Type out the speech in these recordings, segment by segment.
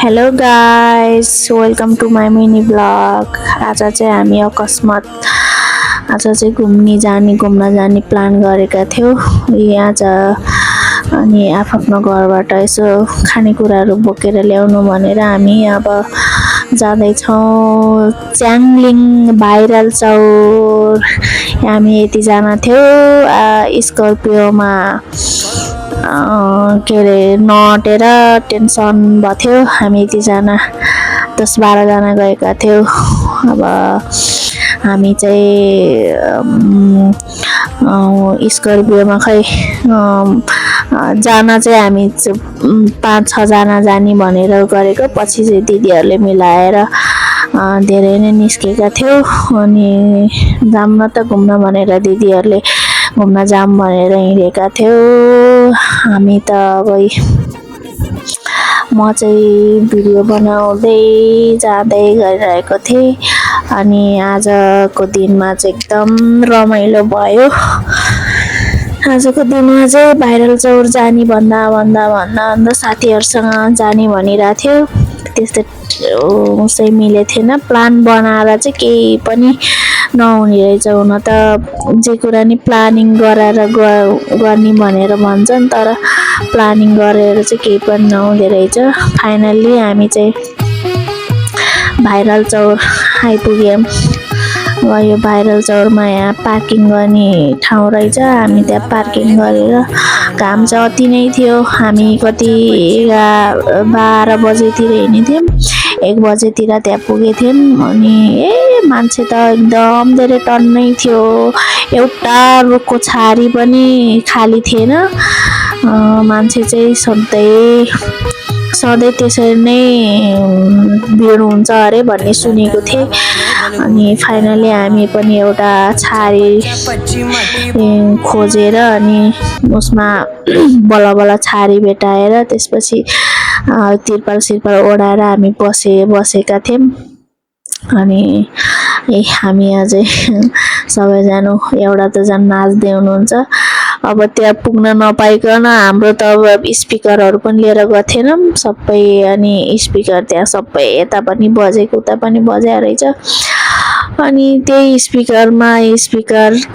Hello guys, welcome to my mini vlog. आज चाहिँ हामी अकस्मात आज चाहिँ घुम्न जाने प्लान गरेका थियौँ आज। अनि आफ्नो घरबाट यसो खानेकुराहरू बोकेर ल्याउनु भनेर हामी अब जाँदैछौँ च्याङलिङ भाइरल चौर। हामी यतिजना थियौँ स्कर्पियोमा। के अरे नअटेर टेन्सन भएको थियो। हामी यतिजना 10-12 जना गएका थियौँ। अब हामी चाहिँ स्कर्पियोमा खै जान चाहिँ हामी 5-6 जना जाने भनेर गरेको। पछि चाहिँ दिदीहरूले मिलाएर धेरै नै निस्केका थियौँ। अनि जाम न त घुम्न भनेर दिदीहरूले घुम्न जाम भनेर हिँडेका थियौँ। हामी त अब म चाहिँ भिडियो बनाउँदै जाँदै गरिरहेको थिएँ। अनि आजको दिनमा चाहिँ एकदम रमाइलो भयो। आजको दिनमा चाहिँ भाइरल चौर जाने भन्दा साथीहरूसँग जाने भनिरहेको थियो। त्यस्तै उसै मिले थिएन। प्लान बनाएर चाहिँ केही पनि नहुने रहेछ। हुन त जे कुरा नि प्लानिङ गरेर गर्ने भनेर भन्छन्, तर प्लानिङ गरेर चाहिँ केही पनि नहुँदो रहेछ। फाइनल्ली हामी चाहिँ भाइरल चौर आइपुग्यौँ। यो भाइरल चौरमा यहाँ पार्किङ गर्ने ठाउँ रहेछ। हामी त्यहाँ पार्किङ गरेर घाम चाहिँ अति नै थियो। हामी कति 12 बजेतिर हिँडेथ्यौँ, 1 बजेतिर त्यहाँ पुगेको थियौँ। अनि मान्छे त एकदम धेरै टन्नै थियो। एउटा रुखको छारी पनि खाली थिएन। मान्छे चाहिँ सधैँ त्यसरी नै भिड हुन्छ अरे भन्ने सुनेको थिएँ। अनि फाइनली हामी पनि एउटा छारी खोजेर अनि उसमा बल्ल छारी भेटाएर त्यसपछि तिरपाल ओढाएर हामी बसेका थियौँ। अनि हामी अझै सबैजना एउटा त झन् नाच्दै हुनुहुन्छ। अब त्यहाँ पुग्न नपाइकन हाम्रो त अब स्पिकरहरू पनि लिएर गएको थिएनौँ सबै। अनि स्पिकर त्यहाँ सबै यता पनि बजेको उता पनि बजाएर रहेछ। अनि त्यही स्पिकर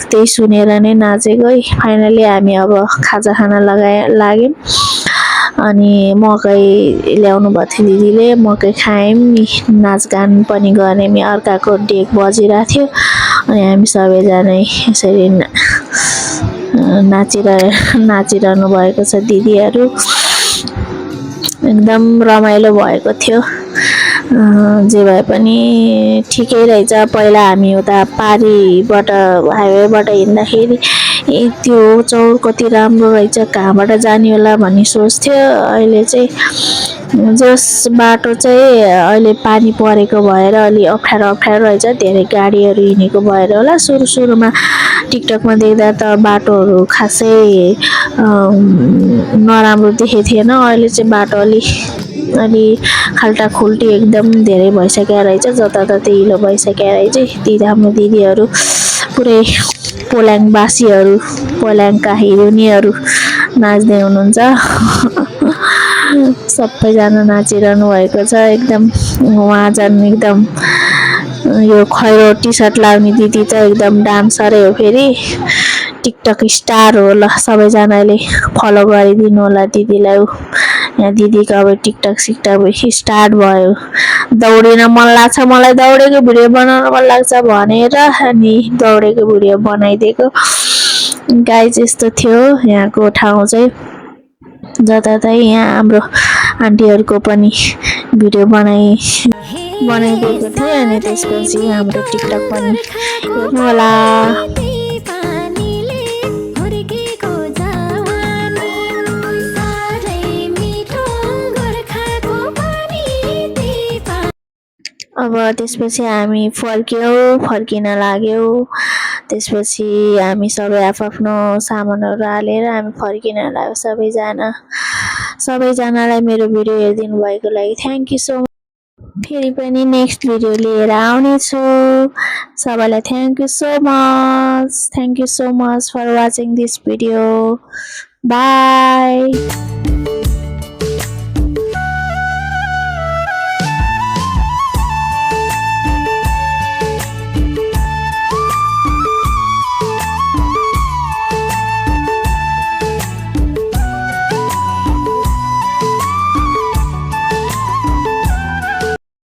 त्यही सुनेर नै नाचेको। फाइनली हामी अब खाजा खान लाग्यौँ। अनि मकै ल्याउनु भएको थियो दिदीले, मकै खायौँ नि, नाचगान पनि गऱ्यौँ। अर्काको डेक बजिरहेको थियो। अनि हामी सबैजना यसरी नाचिरहनु भएको छ। दिदीहरू एकदम रमाइलो भएको थियो। जे भए पनि ठिकै रहेछ। पहिला हामी उता पारीबाट हाइवेबाट हिँड्दाखेरि त्यो चौर कति राम्रो रहेछ, कहाँबाट जाने होला भन्ने सोच्थ्यो। अहिले चाहिँ जस बाटो चाहिँ अहिले पानी परेको भएर अलि अप्ठ्यारो रहेछ। धेरै गाडीहरू हिँडेको भएर होला। सुरुमा टिकटकमा देख्दा त बाटोहरू खासै नराम्रो देखेको थिएन। अहिले चाहिँ बाटो अलि खाल्टाखुल्टी एकदम धेरै भइसकेको रहेछ। जताततै हिलो भइसकेको रहेछ। हाम्रो दिदीहरू पुरै पोल्याङवासीहरू, पोल्याङका हिरोनीहरू नाच्दै हुनुहुन्छ। सबैजना नाचिरहनु भएको छ। एकदम उहाँ झन् एकदम यो खैरो टी सर्ट लाउने दिदी त एकदम डान्सरै हो। फेरि टिकटक स्टार हो। ल सबैजनाले फलो गरिदिनु होला दिदीलाई। यहाँ दिदीको अब टिकटक स्टार्ट भयो। दौडिन मन लाग्छ मलाई, दौडेको भिडियो बनाउन मन लाग्छ भनेर अनि दौडेको भिडियो बनाइदिएको। गाइस यस्तो थियो यहाँको ठाउँ चाहिँ। जताततै यहाँ हाम्रो आन्टीहरूको पनि भिडियो बनाइदिएको थिएँ। अनि त्यसपछि हाम्रो टिकटक पनि हेर्नु होला। अब त्यसपछि हामी फर्किन लाग्यौँ। त्यसपछि हामी सबै आफ्नो सामानहरू हालेर हामी फर्किन लाग्यौँ। सबैजनालाई मेरो भिडियो हेरिदिनु भएको लागि थ्याङ्क यू सो मच। फेरि पनि नेक्स्ट भिडियो लिएर आउनेछु। सबैलाई thank you so much for watching this video. By.